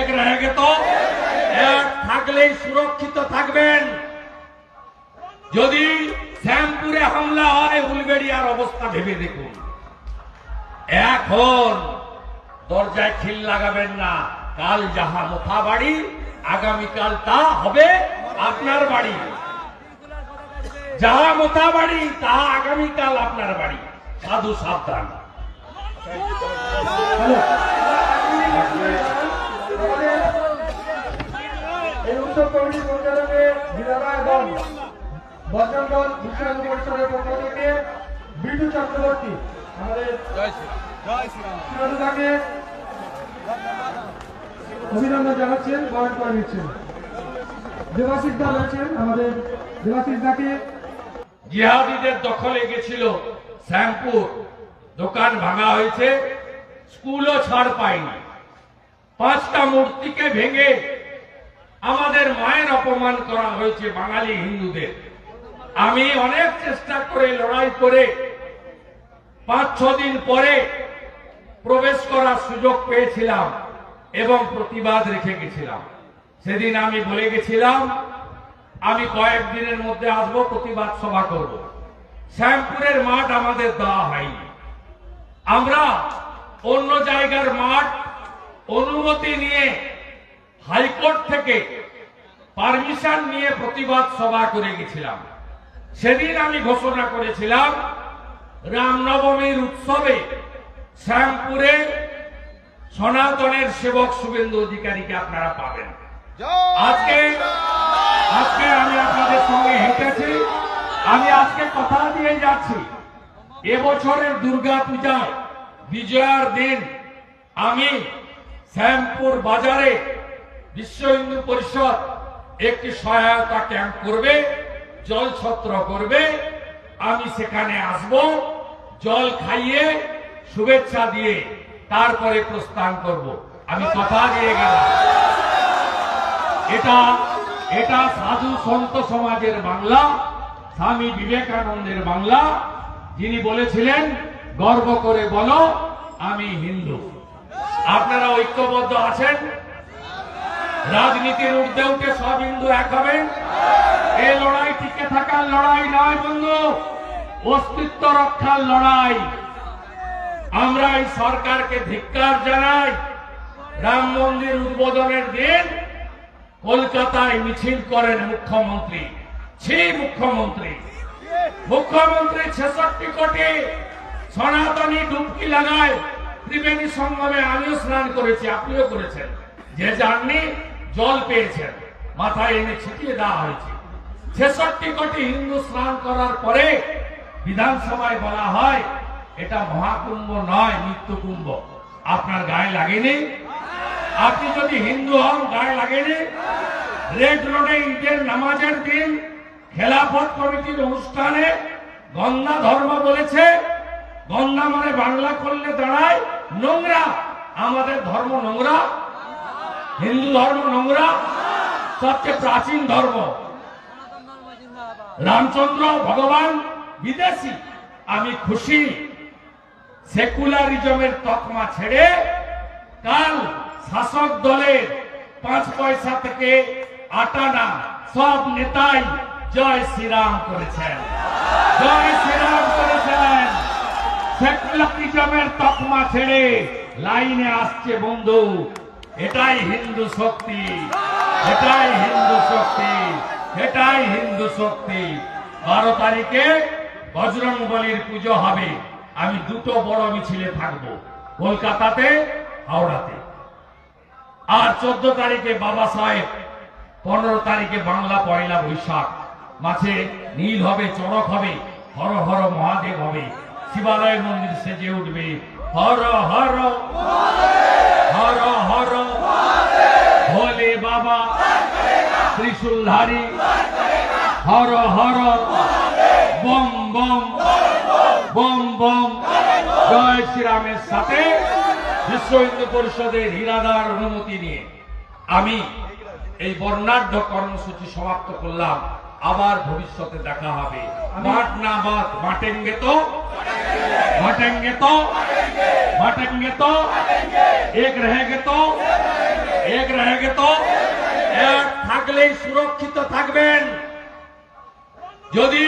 এক रहेंगे तो এক থাকলেই সুরক্ষিত থাকবেন। যদি শ্যামপুরে হামলা হয় উলবেড়িয়ার অবস্থা ভেবে দেখুন। এখন দরজায় খিল লাগাবেন না। কাল যাহা মোথা বাড়ি আগামীকাল তা হবে আপনার বাড়ি। যাহা মোথা বাড়ি তাহা আগামীকাল আপনার বাড়ি। সাধু সাবধান। এই উৎসব কমিটির পরিচালকে বিধারায় দল বর্জন দল বিশ্বহিন্দু পরিষদের পক্ষ থেকে বিটু চক্রবর্তী আমাদের তাকে অভিনন্দন জানাচ্ছেন, বরণ করে নিচ্ছেন। দেবাশিস দা রয়েছেন আমাদের, দেবাশিস দাকে জিহাদিদের দখলে গেছিল শ্যামপুর, দোকান ভাঙা হয়েছে, স্কুলও ছাড় পায়নি। 5টা মূর্তিকে ভেঙে আমাদের মায়ের অপমান করা হয়েছে বাঙালি হিন্দুদের। আমি অনেক চেষ্টা করে লড়াই করে 5-6 দিন পরে প্রবেশ করার সুযোগ পেয়েছিলাম এবং প্রতিবাদ রেখে গেছিলাম। সেদিন আমি বলে গেছিলাম আমি কয়েকদিনের মধ্যে আসবো, প্রতিবাদ সভা করব। শ্যামপুরের মাঠ আমাদের দেওয়া হয়নি। আমরা অন্য জায়গার মাঠ অনুমতি নিয়ে হাইকোর্ট থেকে পারমিশন নিয়ে প্রতিবাদ সভা করে গেছিলাম। সেদিন আমি ঘোষণা করেছিলাম রামনবমীর উৎসবে শ্যামপুরে সনাতনের সেবক শুভেন্দু অধিকারীকে আপনারা পাবেন। আজকে আমি আপনাদের সঙ্গে হেঁটেছি। আমি আজকে কথা দিয়ে যাচ্ছি, এবছরের দুর্গা পূজায় বিজয়ার দিন আমি শ্যামপুর বাজারে বিশ্ব হিন্দু পরিষদ একটি সহায়তা ক্যাম্প করবে, জল ছত্র করবে। আমি সেখানে আসব, জল খাইয়ে শুভেচ্ছা দিয়ে তারপরে প্রস্থান করব। আমি কথা দিয়ে গেলাম। এটা সাধু সন্ত সমাজের বাংলা, স্বামী বিবেকানন্দের বাংলা, যিনি বলেছিলেন গর্ব করে বলো আমি হিন্দু। আপনারা ঐক্যবদ্ধ আছেন? রাজনীতির ঊর্ধ্বে উঠে সব হিন্দু এক হবেন। এই লড়াই টিকে থাকার লড়াই নয় বন্ধু, অস্তিত্ব রক্ষার লড়াই। আমরা এই সরকারকে ধিক্কার জানাই। রাম মন্দির উদ্বোধনের দিন কলকাতায় মিছিল করেন মুখ্যমন্ত্রী। মুখ্যমন্ত্রী 66 কোটি সনাতনী ডুবকি লাগায় ত্রিবেণী সঙ্গমে। আমিও স্নান করেছি, আপনিও করেছেন। যে যাননি জল পেয়েছেন, মাথায় এনে ছিটিয়ে দেওয়া হয়েছে। 66 কোটি হিন্দু স্নান করার পরে বিধানসভায় বলা হয় এটা মহাকুম্ভ নয়, মৃত্যুকুম্ভ। আপনার গায়ে লাগেনি? আপনি যদি হিন্দু হন গায়ে লাগেনি? রেড রোডে ঈদের নামাজের দিন খেলাফত কমিটির অনুষ্ঠানে গন্ধা ধর্ম বলেছে। গন্ধা মানে বাংলা করলে দাঁড়ায় নোংরা। আমাদের ধর্ম নোংরা? হিন্দু ধর্ম নোংরা? সবচেয়ে প্রাচীন ধর্ম। রামচন্দ্র ভগবান বিদেশি। আমি খুশি সেকুলারিজমের তকমা ছেড়ে কাল শাসক দলের 5 পয়সা থেকে আটানা সব নেতাই জয় শ্রীরাম করেছেন, জয় শ্রীরাম করেছেন। সেকুলারিজমের তকমা ছেড়ে লাইনে আসছে বন্ধু। এটাই হিন্দু শক্তি, এটাই হিন্দু শক্তি, এটাই হিন্দু শক্তি। 12 তারিখে বজরংবলীর পুজো হবে। আমি 2টো বড় মিছিলে থাকবো, কলকাতাতে, হাওড়াতে। আর 14 তারিখে বাবা সাহেব, 15 তারিখে বাংলা পয়লা বৈশাখ। মাঝে নীল হবে, চড়ক হবে, হর হর মহাদেব হবে, শিবালয়ের মন্দির সেজে উঠবে হর হর হর হর ভোলে বাবা ত্রিশূলধারী Har Har bomb bomb bomb bomb. জয় শ্রীরামের সাথে বিশ্ব হিন্দু পরিষদের হীরাদার অনুমতি নিয়ে আমি এই বর্ণাঢ্য কর্মসূচি সমাপ্ত করলাম। আবার ভবিষ্যতে দেখা হবে। মাঠ না বাত বাটেঙ্গে তো, বাটেঙ্গে তো, বাটেঙ্গে তো, এক रहेंगे तो এক रहेंगे तो এক থাকলেই সুরক্ষিত থাকবেন। যদি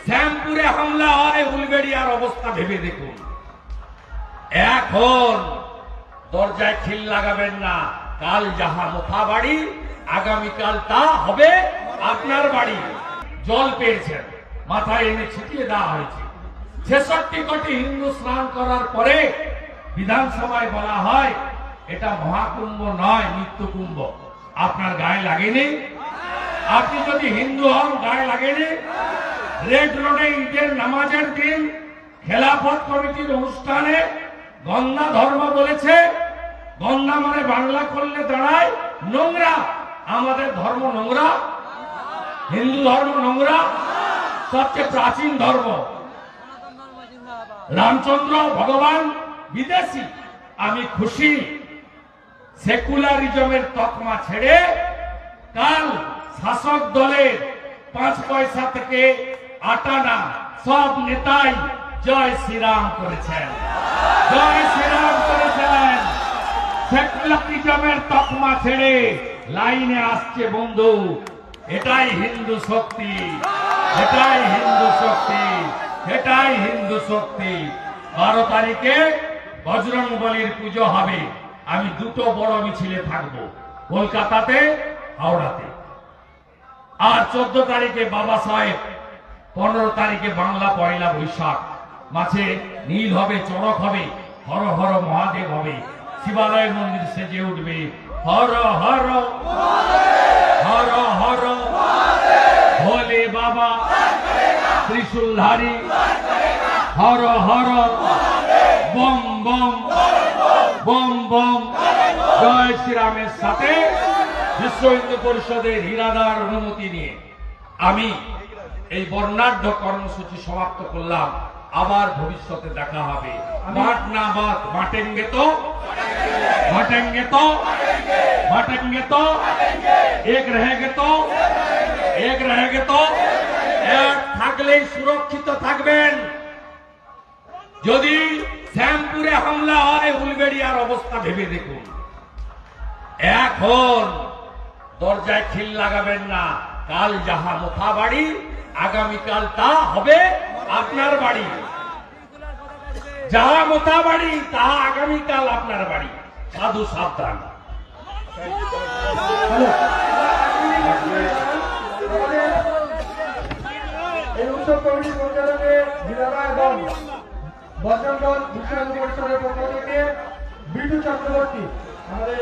শ্যামপুরে হামলা হয় উলবেড়িয়ার অবস্থা ভেবে দেখুন। এখন দরজায় খিল লাগাবেন না। কাল যাহা মোথা বাড়ি আগামীকাল তা হবে আপনার বাড়ি। জল পেয়েছেন, মাথায় এনে ছিটিয়ে দেওয়া হয়েছে। 66 কোটি হিন্দু স্নান করার পরে বিধানসভায় বলা হয় এটা মহাকুম্ভ নয়, মৃত্যুকুম্ভ। আপনার গায়ে লাগেনি? আপনি যদি হিন্দু হন গায়ে লাগেনি? রেড রোডে ঈদের নামাজের দিন খেলাফত কমিটির অনুষ্ঠানে গঙ্গা ধর্ম বলেছে। গঙ্গা মানে বাংলা করলে দাঁড়ায় নোংরা। আমাদের ধর্ম নোংরা? হিন্দু ধর্ম নোংরা? সবচেয়ে প্রাচীন ধর্ম। রামচন্দ্র ভগবান বিদেশি। আমি খুশি সেকুলারিজমের তকমা ছেড়ে কাল শাসক দলের 5 পয়সা থেকে আটানা সব নেতাই জয় শ্রীরাম করেছেন, জয় শ্রীরাম করেছেন। সেকুলারিজমের তকমা ছেড়ে লাইনে আসছে বন্ধু। এটাই হিন্দু শক্তি, এটাই হিন্দু শক্তি, এটাই হিন্দু শক্তি। 12 তারিখে বজরংবলীর পুজো হবে। আমি দুটো বড় মিছিলে থাকবো, কলকাতাতে, হাওড়াতে। আর 14 তারিখে বাবা সাহেব, 15 তারিখে বাংলা পয়লা বৈশাখ। মাঝে নীল হবে, চড়ক হবে, হর হর মহাদেব হবে, শিবালয় মন্দির সেজে উঠবে। হর হর হর হর ভোলে বাবা ত্রিশূলধারী, Har Har bomb bomb bomb bomb. জয় শ্রীরামের সাথে বিশ্ব হিন্দু পরিষদের হীরাদার অনুমতি নিয়ে আমি এই বর্ণাঢ্য কর্মসূচি সমাপ্ত করলাম। আবার ভবিষ্যতে দেখা হবে। বাট না বাত বাটেঙ্গে তো, বাটেঙ্গে তো, বাটেঙ্গে তো, এক रहेंगे তো, এক रहेंगे তো। এক থাকলেই সুরক্ষিত থাকবেন। যদি শ্যামপুরে হামলা হয় উলবেড়িয়ার অবস্থা ভেবে দেখুন। এখন দরজায় খিল লাগাবেন না। কাল যাহা মোথা বাড়ি আগামীকাল তা হবে আপনার বাড়ি। যাহা মোথা বাড়ি তাহা আগামীকাল আপনার বাড়ি। সাধু সাবধান। এই উৎসব কমিটির পরিচালকে জেলা এবং বজরংদল বিশ্ব হিন্দু পরিষদের পক্ষ থেকে বিটু চক্রবর্তী আমাদের